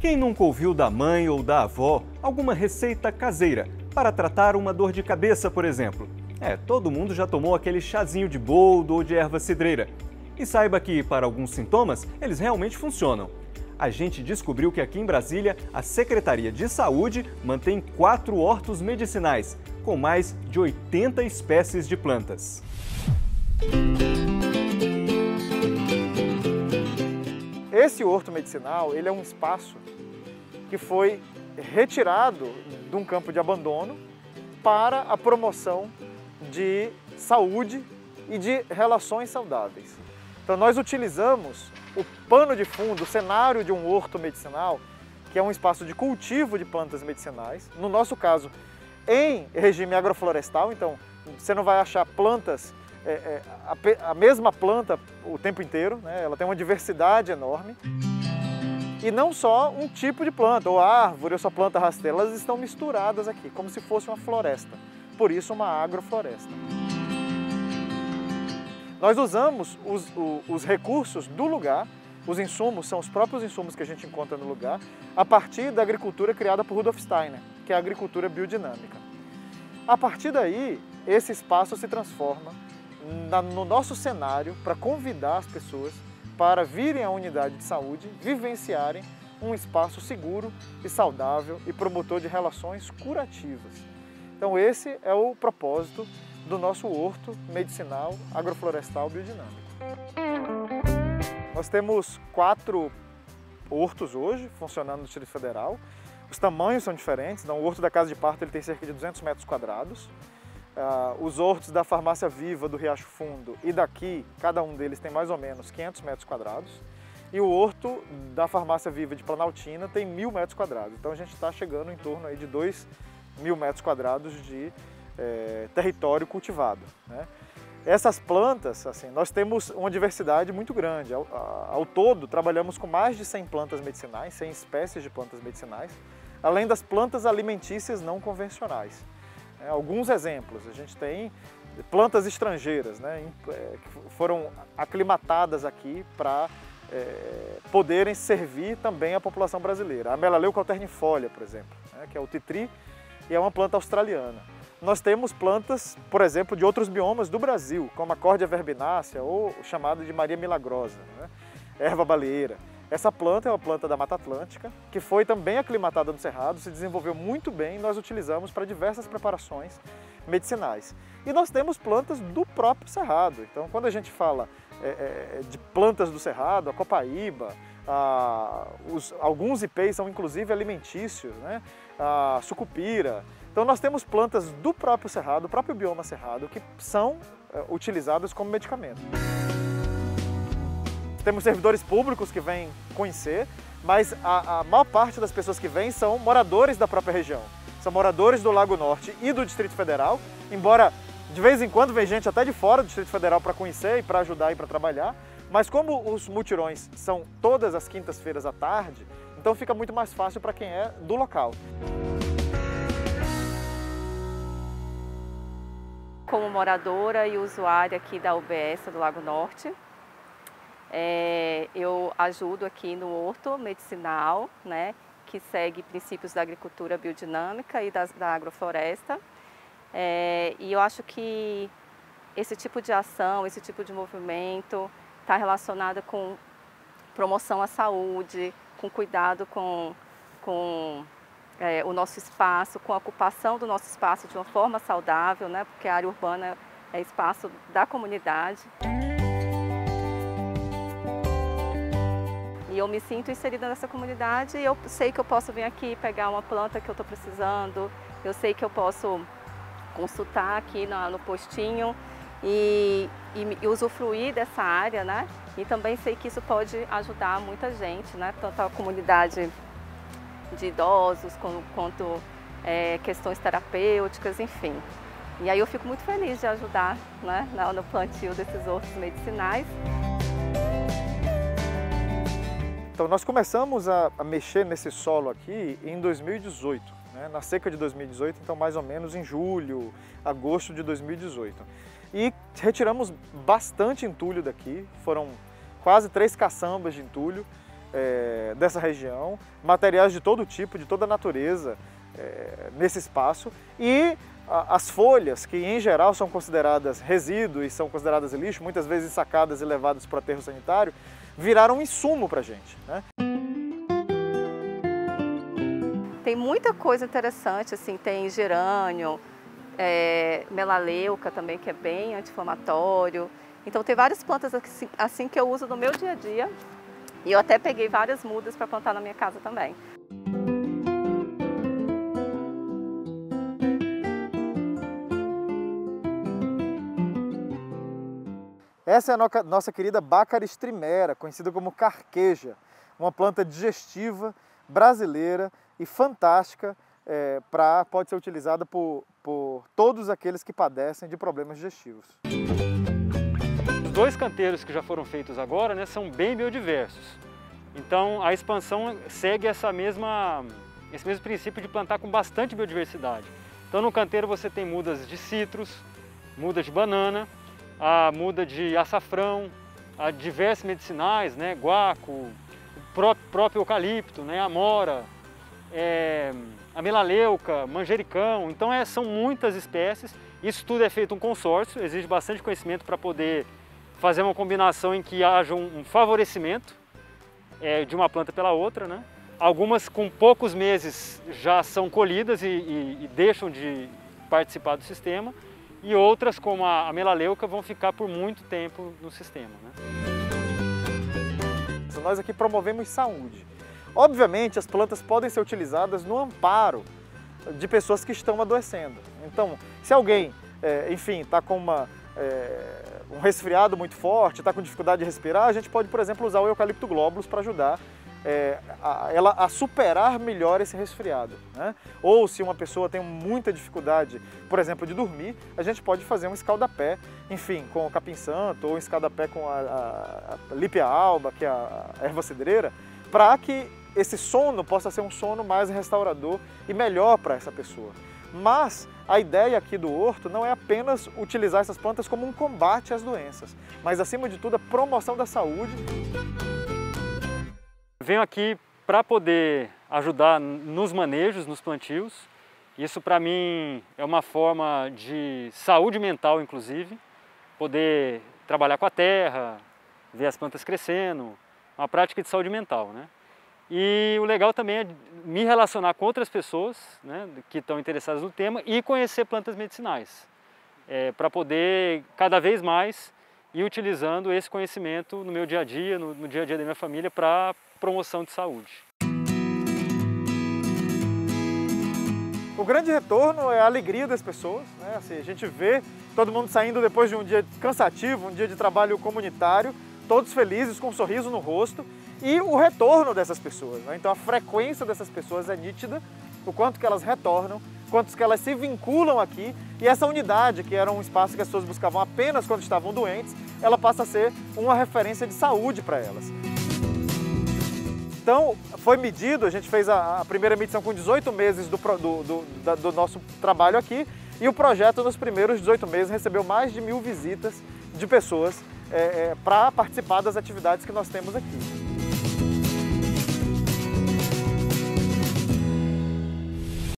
Quem nunca ouviu da mãe ou da avó alguma receita caseira para tratar uma dor de cabeça, por exemplo? Todo mundo já tomou aquele chazinho de boldo ou de erva cidreira. E saiba que, para alguns sintomas, eles realmente funcionam. A gente descobriu que aqui em Brasília, a Secretaria de Saúde mantém 4 hortos medicinais, com mais de 80 espécies de plantas. Esse horto medicinal, ele é um espaço que foi retirado de um campo de abandono para a promoção de saúde e de relações saudáveis. Então nós utilizamos o pano de fundo, o cenário de um horto medicinal, que é um espaço de cultivo de plantas medicinais, no nosso caso em regime agroflorestal, então você não vai achar plantas, a mesma planta o tempo inteiro, né? Ela tem uma diversidade enorme. E não só um tipo de planta, ou árvore, ou só planta rasteira, elas estão misturadas aqui, como se fosse uma floresta. Por isso, uma agrofloresta. Nós usamos os recursos do lugar, os insumos são os próprios insumos que a gente encontra no lugar, a partir da agricultura criada por Rudolf Steiner, que é a agricultura biodinâmica. A partir daí, esse espaço se transforma no nosso cenário para convidar as pessoas para virem à unidade de saúde, vivenciarem um espaço seguro e saudável e promotor de relações curativas. Então esse é o propósito do nosso horto medicinal agroflorestal biodinâmico. Nós temos 4 hortos hoje funcionando no Distrito Federal. Os tamanhos são diferentes, então, o horto da Casa de Parto ele tem cerca de 200 metros quadrados. Os hortos da Farmácia Viva do Riacho Fundo e daqui, cada um deles tem mais ou menos 500 metros quadrados. E o horto da Farmácia Viva de Planaltina tem 1.000 metros quadrados. Então a gente está chegando em torno aí de 2.000 metros quadrados de território cultivado, né? Essas plantas, assim, nós temos uma diversidade muito grande. Ao todo, trabalhamos com mais de 100 plantas medicinais, 100 espécies de plantas medicinais, além das plantas alimentícias não convencionais. Alguns exemplos, a gente tem plantas estrangeiras, né, que foram aclimatadas aqui para poderem servir também a população brasileira. A Melaleuca alternifolia, por exemplo, né, que é o titri e é uma planta australiana. Nós temos plantas, por exemplo, de outros biomas do Brasil, como a Cordia verbinácea ou chamada de Maria Milagrosa, né, erva baleeira. Essa planta é uma planta da Mata Atlântica, que foi também aclimatada no Cerrado, se desenvolveu muito bem e nós utilizamos para diversas preparações medicinais. E nós temos plantas do próprio Cerrado. Então, quando a gente fala de plantas do Cerrado, a copaíba, alguns ipês são inclusive alimentícios, né? A sucupira. Então, nós temos plantas do próprio Cerrado, do próprio bioma Cerrado, que são utilizadas como medicamento. Temos servidores públicos que vêm conhecer, mas a maior parte das pessoas que vêm são moradores da própria região. São moradores do Lago Norte e do Distrito Federal, embora de vez em quando vem gente até de fora do Distrito Federal para conhecer e para ajudar e para trabalhar, mas como os mutirões são todas as quintas-feiras à tarde, então fica muito mais fácil para quem é do local. Como moradora e usuária aqui da UBS do Lago Norte, eu ajudo aqui no horto medicinal, né, que segue princípios da agricultura biodinâmica e da agrofloresta. E eu acho que esse tipo de ação, esse tipo de movimento está relacionado com promoção à saúde, com cuidado com o nosso espaço, com a ocupação do nosso espaço de uma forma saudável, né, porque a área urbana é espaço da comunidade. E eu me sinto inserida nessa comunidade e eu sei que eu posso vir aqui pegar uma planta que eu estou precisando, eu sei que eu posso consultar aqui no postinho e usufruir dessa área, né? E também sei que isso pode ajudar muita gente, né? Tanto a comunidade de idosos quanto questões terapêuticas, enfim. E aí eu fico muito feliz de ajudar, né, no plantio desses hortos medicinais. Então nós começamos a mexer nesse solo aqui em 2018, né? Na seca de 2018, então mais ou menos em julho, agosto de 2018. E retiramos bastante entulho daqui, foram quase 3 caçambas de entulho, dessa região, materiais de todo tipo, de toda natureza nesse espaço, e as folhas, que em geral são consideradas resíduo e são consideradas lixo, muitas vezes sacadas e levadas para o aterro sanitário, viraram um insumo para a gente, né? Tem muita coisa interessante, assim, tem gerânio, melaleuca também, que é bem anti-inflamatório. Então tem várias plantas assim que eu uso no meu dia a dia, e eu até peguei várias mudas para plantar na minha casa também. Essa é a nossa querida Baccharis trimera, conhecida como carqueja, uma planta digestiva, brasileira e fantástica, pode ser utilizada por todos aqueles que padecem de problemas digestivos. Os 2 canteiros que já foram feitos agora, né, são bem biodiversos. Então a expansão segue esse mesmo princípio de plantar com bastante biodiversidade. Então no canteiro você tem mudas de citros, muda de banana, a muda de açafrão, a diversos medicinais, né, guaco, o próprio eucalipto, né, amora, a melaleuca, manjericão. Então são muitas espécies. Isso tudo é feito um consórcio, exige bastante conhecimento para poder fazer uma combinação em que haja um favorecimento de uma planta pela outra, né? Algumas com poucos meses já são colhidas e deixam de participar do sistema, e outras, como a melaleuca, vão ficar por muito tempo no sistema, né? Nós aqui promovemos saúde. Obviamente, as plantas podem ser utilizadas no amparo de pessoas que estão adoecendo. Então, se alguém, enfim, está com um resfriado muito forte, está com dificuldade de respirar, a gente pode, por exemplo, usar o eucalipto globulus para ajudar ela a superar melhor esse resfriado, né? Ou se uma pessoa tem muita dificuldade, por exemplo, de dormir, a gente pode fazer um escaldapé, enfim, com o capim-santo, ou um escaldapé com a lípia alba, que é a erva cidreira, para que esse sono possa ser um sono mais restaurador e melhor para essa pessoa. Mas a ideia aqui do horto não é apenas utilizar essas plantas como um combate às doenças, mas acima de tudo a promoção da saúde. Venho aqui para poder ajudar nos manejos, nos plantios. Isso para mim é uma forma de saúde mental, inclusive, poder trabalhar com a terra, ver as plantas crescendo, uma prática de saúde mental, né? E o legal também é me relacionar com outras pessoas, né, que estão interessadas no tema, e conhecer plantas medicinais, para poder cada vez mais ir utilizando esse conhecimento no meu dia a dia, no dia a dia da minha família, para promoção de saúde. O grande retorno é a alegria das pessoas, né? Assim, a gente vê todo mundo saindo depois de um dia cansativo, um dia de trabalho comunitário, todos felizes, com um sorriso no rosto, e o retorno dessas pessoas, né? Então a frequência dessas pessoas é nítida, o quanto que elas retornam, quanto que elas se vinculam aqui, e essa unidade, que era um espaço que as pessoas buscavam apenas quando estavam doentes, ela passa a ser uma referência de saúde para elas. Então, foi medido, a gente fez a primeira medição com 18 meses do nosso trabalho aqui, e o projeto nos primeiros 18 meses recebeu mais de 1000 visitas de pessoas para participar das atividades que nós temos aqui.